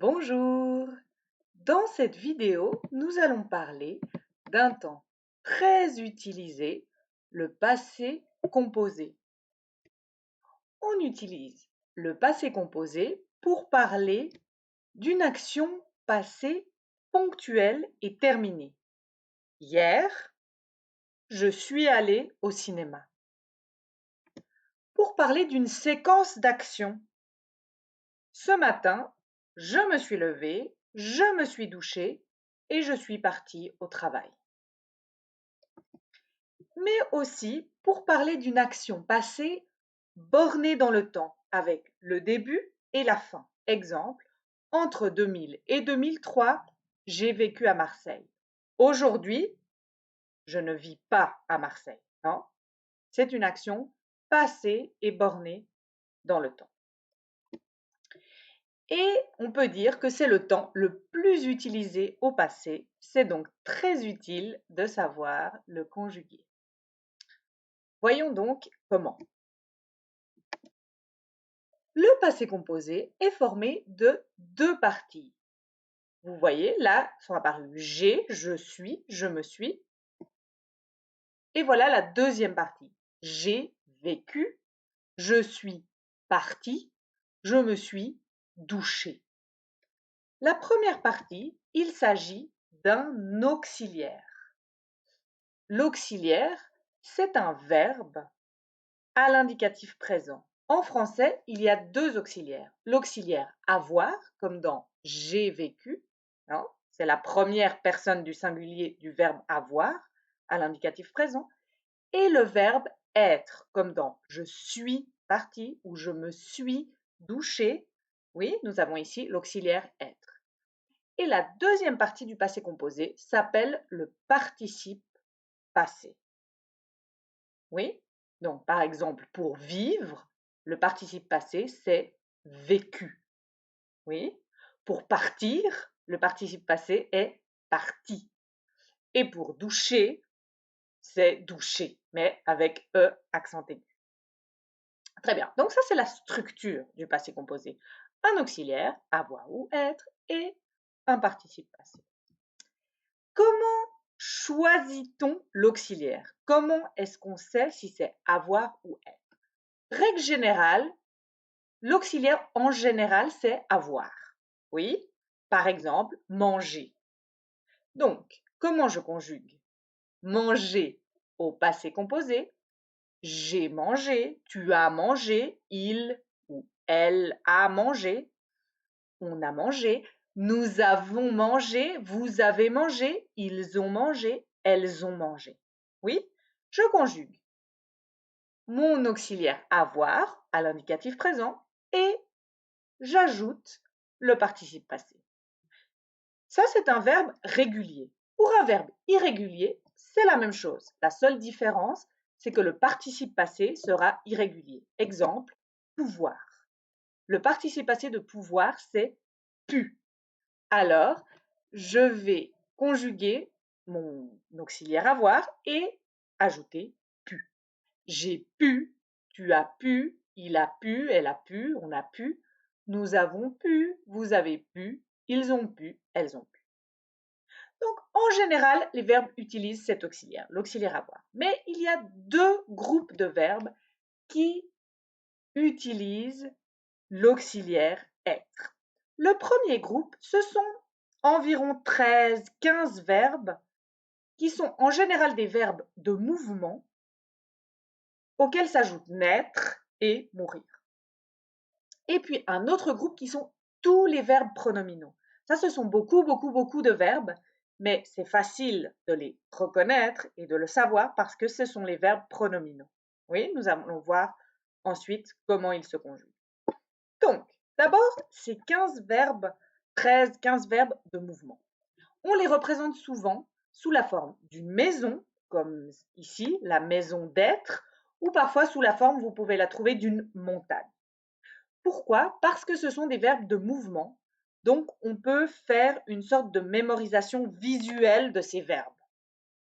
Bonjour! Dans cette vidéo, nous allons parler d'un temps très utilisé, le passé composé. On utilise le passé composé pour parler d'une action passée ponctuelle et terminée. Hier, je suis allé au cinéma. Pour parler d'une séquence d'actions. Ce matin, je me suis levée, je me suis douchée et je suis partie au travail. Mais aussi pour parler d'une action passée bornée dans le temps avec le début et la fin. Exemple, entre 2000 et 2003, j'ai vécu à Marseille. Aujourd'hui, je ne vis pas à Marseille. Non, c'est une action passée et bornée dans le temps. Et on peut dire que c'est le temps le plus utilisé au passé. C'est donc très utile de savoir le conjuguer. Voyons donc comment. Le passé composé est formé de deux parties. Vous voyez, là sont apparus j'ai, je suis, je me suis. Et voilà la deuxième partie. J'ai vécu, je suis parti, je me suis douché. La première partie, il s'agit d'un auxiliaire. L'auxiliaire, c'est un verbe à l'indicatif présent. En français, il y a deux auxiliaires. L'auxiliaire avoir, comme dans j'ai vécu, hein, c'est la première personne du singulier du verbe avoir à l'indicatif présent, et le verbe être, comme dans je suis parti ou je me suis douché. Oui, nous avons ici l'auxiliaire être. Et la deuxième partie du passé composé s'appelle le participe passé. Oui, donc par exemple, pour vivre, le participe passé, c'est vécu. Oui, pour partir, le participe passé est parti. Et pour doucher, c'est doucher, mais avec E accent aigu. Très bien, donc ça c'est la structure du passé composé. Un auxiliaire, avoir ou être, et un participe passé. Comment choisit-on l'auxiliaire? Comment est-ce qu'on sait si c'est avoir ou être? Règle générale, l'auxiliaire en général, c'est avoir. Oui, par exemple, manger. Donc, comment je conjugue? Manger au passé composé. J'ai mangé, tu as mangé, il ou elle a mangé, on a mangé, nous avons mangé, vous avez mangé, ils ont mangé, elles ont mangé. Oui, je conjugue mon auxiliaire avoir à l'indicatif présent et j'ajoute le participe passé. Ça, c'est un verbe régulier. Pour un verbe irrégulier, c'est la même chose. La seule différence, c'est que le participe passé sera irrégulier. Exemple, pouvoir. Le participe passé de pouvoir, c'est pu. Alors, je vais conjuguer mon auxiliaire avoir et ajouter pu. J'ai pu, tu as pu, il a pu, elle a pu, on a pu, nous avons pu, vous avez pu, ils ont pu, elles ont pu. Donc, en général, les verbes utilisent cet auxiliaire, l'auxiliaire avoir. Mais il y a deux groupes de verbes qui utilisent l'auxiliaire être. Le premier groupe, ce sont environ 13-15 verbes qui sont en général des verbes de mouvement auxquels s'ajoutent naître et mourir. Et puis un autre groupe qui sont tous les verbes pronominaux. Ça, ce sont beaucoup de verbes, mais c'est facile de les reconnaître et de le savoir parce que ce sont les verbes pronominaux. Oui, nous allons voir ensuite comment ils se conjuguent. Donc, d'abord, ces 15 verbes, 13-15 verbes de mouvement. On les représente souvent sous la forme d'une maison, comme ici, la maison d'être, ou parfois sous la forme, vous pouvez la trouver, d'une montagne. Pourquoi? Parce que ce sont des verbes de mouvement, donc on peut faire une sorte de mémorisation visuelle de ces verbes.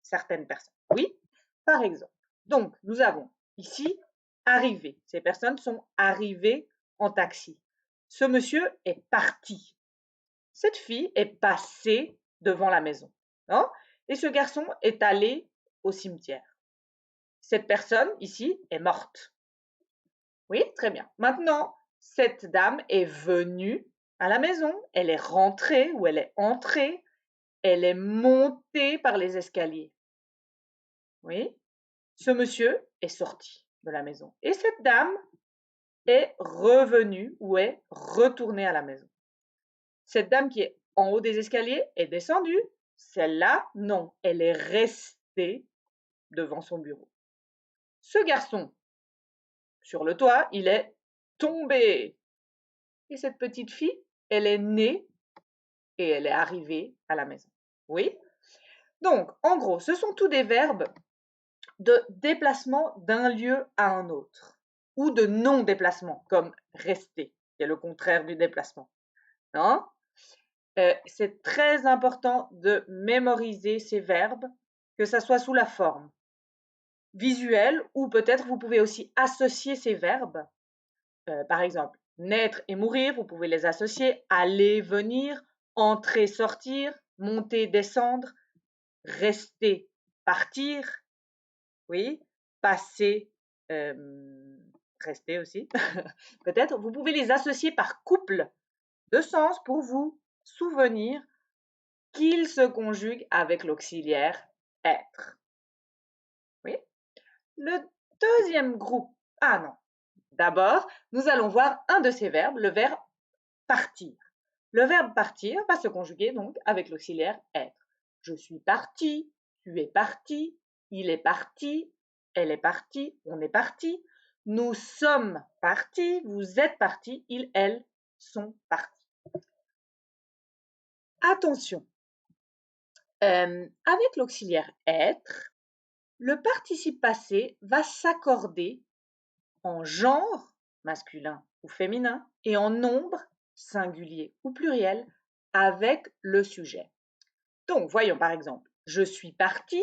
Certaines personnes, oui, par exemple. Donc, nous avons ici arrivé. Ces personnes sont arrivées en taxi. Ce monsieur est parti. cette fille est passée devant la maison, non? Et ce garçon est allé au cimetière. Cette personne ici est morte. Oui, très bien. Maintenant, cette dame est venue à la maison, elle est rentrée ou elle est entrée, elle est montée par les escaliers. Oui, ce monsieur est sorti de la maison et cette dame est revenue ou est retournée à la maison. Cette dame qui est en haut des escaliers est descendue. Celle-là, non, elle est restée devant son bureau. Ce garçon, sur le toit, il est tombé. Et cette petite fille, elle est née et elle est arrivée à la maison. Oui? Donc, en gros, ce sont tous des verbes de déplacement d'un lieu à un autre ou de non-déplacement, comme rester, qui est le contraire du déplacement. Non? C'est très important de mémoriser ces verbes, que ça soit sous la forme visuelle ou peut-être vous pouvez aussi associer ces verbes. Par exemple, naître et mourir, vous pouvez les associer. Aller, venir, entrer, sortir, monter, descendre, rester, partir, oui, passer, rester aussi. Peut-être, vous pouvez les associer par couple de sens pour vous souvenir qu'ils se conjuguent avec l'auxiliaire être. Oui. Le deuxième groupe, ah non, d'abord, nous allons voir un de ces verbes, le verbe partir. Le verbe partir va se conjuguer donc avec l'auxiliaire être. Je suis parti, tu es parti, il est parti, elle est partie, on est parti, nous sommes partis, vous êtes partis, ils, elles sont partis. Attention, avec l'auxiliaire être, le participe passé va s'accorder en genre, masculin ou féminin, et en nombre, singulier ou pluriel, avec le sujet. Donc, voyons par exemple, je suis parti.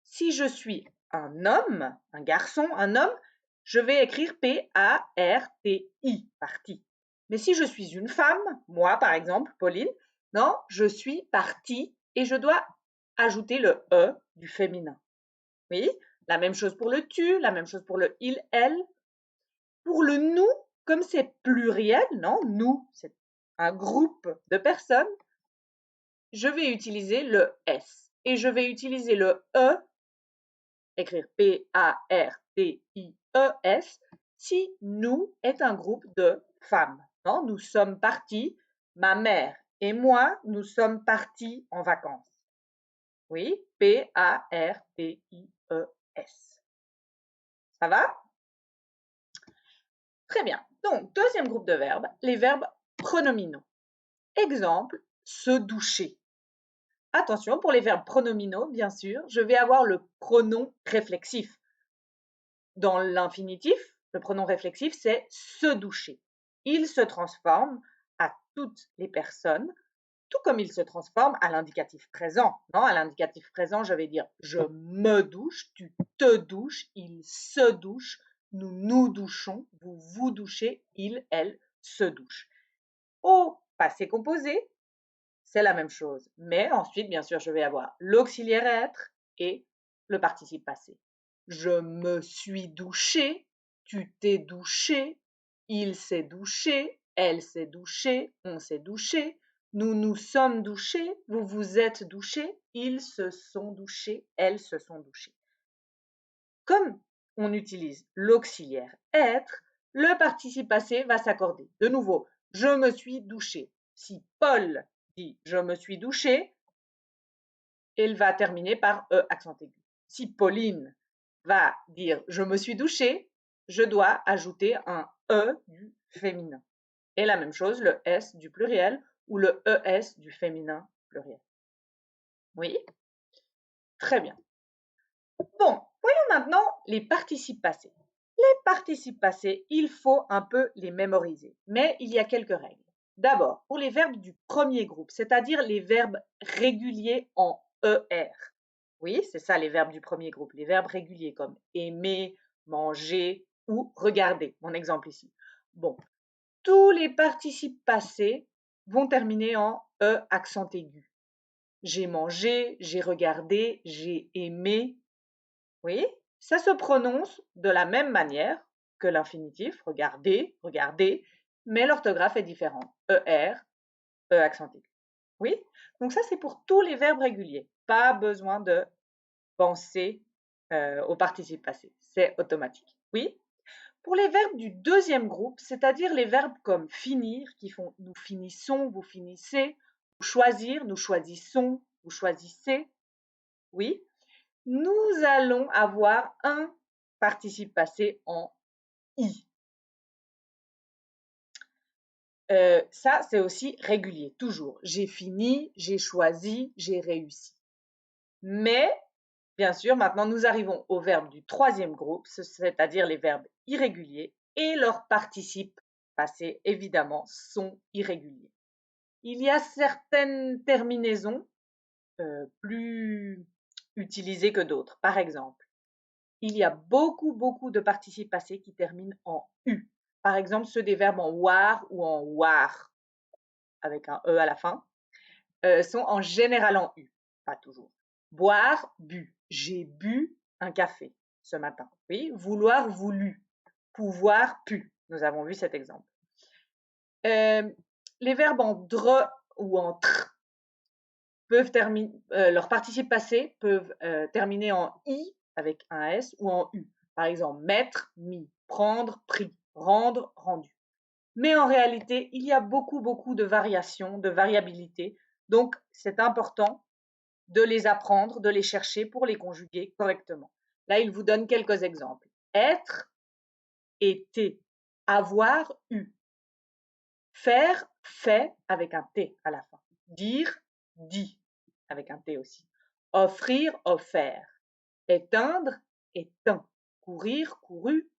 Si je suis un homme, un garçon, un homme, je vais écrire P-A-R-T-I, parti. Mais si je suis une femme, moi par exemple, Pauline, non, je suis partie et je dois ajouter le E du féminin. Oui, la même chose pour le tu, la même chose pour le il, elle. Pour le nous, comme c'est pluriel, non, nous, c'est un groupe de personnes, je vais utiliser le S et je vais utiliser le E, écrire P-A-R-T-I-E-S, si nous est un groupe de femmes. Non, nous sommes partis, ma mère et moi, nous sommes partis en vacances. Oui, P-A-R-T-I-E-S. Ça va? Très bien. Donc, deuxième groupe de verbes, les verbes pronominaux. Exemple, se doucher. Attention, pour les verbes pronominaux, bien sûr, je vais avoir le pronom réflexif. Dans l'infinitif, le pronom réflexif, c'est se doucher. Il se transforme à toutes les personnes, tout comme il se transforme à l'indicatif présent. Non, à l'indicatif présent, je vais dire je me douche, tu te douches, il se douche, nous nous douchons, vous vous douchez, il, elle se douche. Au passé composé, c'est la même chose. Mais ensuite, bien sûr, je vais avoir l'auxiliaire être et le participe passé. Je me suis douché, tu t'es douché, il s'est douché, elle s'est douchée, on s'est douché, nous nous sommes douchés, vous vous êtes douchés, ils se sont douchés, elles se sont douchées. Comme on utilise l'auxiliaire être, le participe passé va s'accorder. De nouveau, je me suis douché. Si Paul dit je me suis douché, il va terminer par E accent aigu. Si Pauline va dire je me suis douché, je dois ajouter un E du féminin. Et la même chose, le S du pluriel ou le ES du féminin pluriel. Oui? Très bien. Bon, voyons maintenant les participes passés. Les participes passés, il faut un peu les mémoriser, mais il y a quelques règles. D'abord, pour les verbes du premier groupe, c'est-à-dire les verbes réguliers en ER. Oui, c'est ça les verbes du premier groupe, les verbes réguliers comme aimer, manger ou regarder, mon exemple ici. Bon, tous les participes passés vont terminer en E accent aigu. J'ai mangé, j'ai regardé, j'ai aimé. Oui, ça se prononce de la même manière que l'infinitif, regarder, regarder, mais l'orthographe est différente. ER, E accent aigu. Oui, donc ça c'est pour tous les verbes réguliers. Pas besoin de penser au participe passé, c'est automatique. Oui. Pour les verbes du deuxième groupe, c'est-à-dire les verbes comme finir, qui font nous finissons, vous finissez, ou choisir, nous choisissons, vous choisissez, oui, nous allons avoir un participe passé en i. Ça, c'est aussi régulier, toujours. J'ai fini, j'ai choisi, j'ai réussi. Mais, bien sûr, maintenant nous arrivons aux verbes du troisième groupe, c'est-à-dire les verbes irréguliers, et leurs participes passés, évidemment, sont irréguliers. Il y a certaines terminaisons plus utilisées que d'autres. Par exemple, il y a beaucoup de participes passés qui terminent en U. Par exemple, ceux des verbes en war ou en war, avec un E à la fin, sont en général en U. Pas toujours. Boire, bu. J'ai bu un café ce matin. Oui, vouloir, voulu. Pouvoir, pu. Nous avons vu cet exemple. Les verbes en dre ou en tr peuvent terminer, leurs participes passés peuvent terminer en i avec un s ou en u. Par exemple, mettre, mis, prendre, pris, rendre, rendu. Mais en réalité, il y a beaucoup de variations, de variabilité. Donc, c'est important de les apprendre, de les chercher pour les conjuguer correctement. Là, il vous donne quelques exemples. Être, été. Avoir, eu. Faire, fait avec un T à la fin. Dire, dit avec un T aussi. Offrir, offert. Éteindre, éteint. Courir, couru.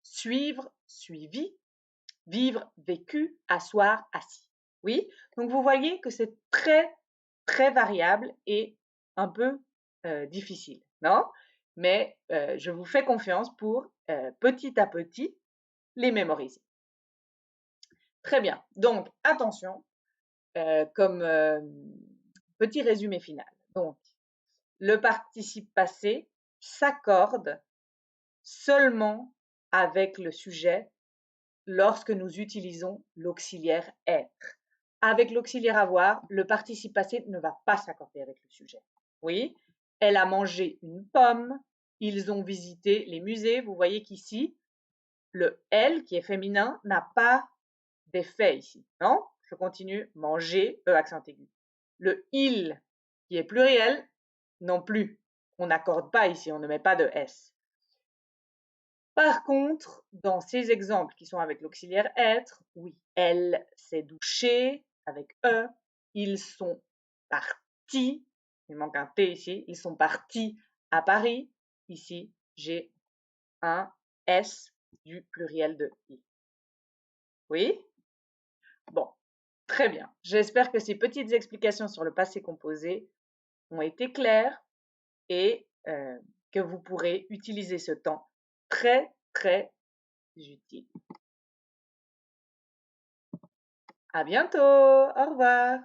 Suivre, suivi. Vivre, vécu. Asseoir, assis. Oui, donc vous voyez que c'est très variable et un peu difficile, non? Mais je vous fais confiance pour petit à petit les mémoriser. Très bien, donc attention, comme petit résumé final. Donc, le participe passé s'accorde seulement avec le sujet lorsque nous utilisons l'auxiliaire être. Avec l'auxiliaire avoir, le participe passé ne va pas s'accorder avec le sujet. Oui, elle a mangé une pomme, ils ont visité les musées. Vous voyez qu'ici, le elle qui est féminin n'a pas d'effet ici, non? Je continue, manger, E accent aigu. Le il qui est pluriel, non plus. On n'accorde pas ici, on ne met pas de S. Par contre, dans ces exemples qui sont avec l'auxiliaire être, oui, elle s'est douchée avec E, ils sont partis, il manque un T ici, ils sont partis à Paris. Ici, j'ai un S du pluriel de I. Oui? Bon, très bien. J'espère que ces petites explications sur le passé composé ont été claires et que vous pourrez utiliser ce temps très utile. À bientôt. Au revoir.